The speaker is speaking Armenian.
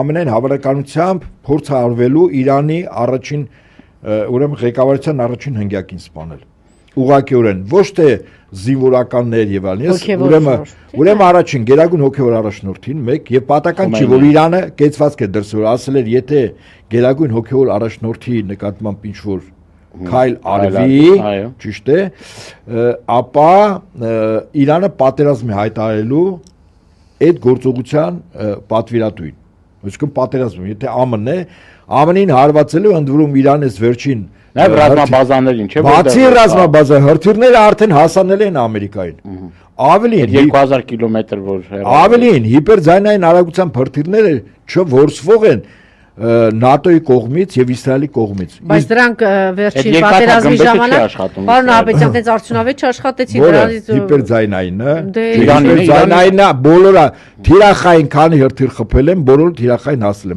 Ամենայն հավանականությամբ փորձ արվելու Իրանի առաջին ուրեմն ղեկավարության առաջին հնգյակին սպանել։ Ուղղակիորեն ոչ թե զինվորականներ եւ այլն, ուրեմն առաջին Գերագույն հոգեվոր առաջնորդին մեկ եւ պատական չի որ Իրանը կեցվածք է դրսեւոր ասել էր եթե Գերագույն հոգեվոր առաջնորդի նկատմամբ ինչ որ քայլ արվի, ճիշտ է, ապա Իրանը պատերազմ է հայտարարելու այդ գործողության պատվիրատուին։ Այսինքն պատերազմում, եթե ԱՄՆ-ն է, ԱՄՆ-ին հարվածելու ընդ որում Իրանից վերջին Նաև ռազմաբազաներին, չէ՞, բացի ռազմաբազա հրթիռները արդեն հասանել են Ամերիկային։ Ավելին 2000 կիլոմետր որ ավելին հիպերձայնային արագության հրթիռները չորսվող են ՆԱՏՕ-ի կողմից եւ Իսրայելի կողմից։ Բայց դրանք վերջին պատերազմի ժամանակ պարոն Աբեթյան դες արդյունավետ չաշխատեցին դրանից հիպերձայնայինը հիպերձայնայինը բոլորը թիրախային քանի հրթիռ խփել են բոլորը թիրախային հասել են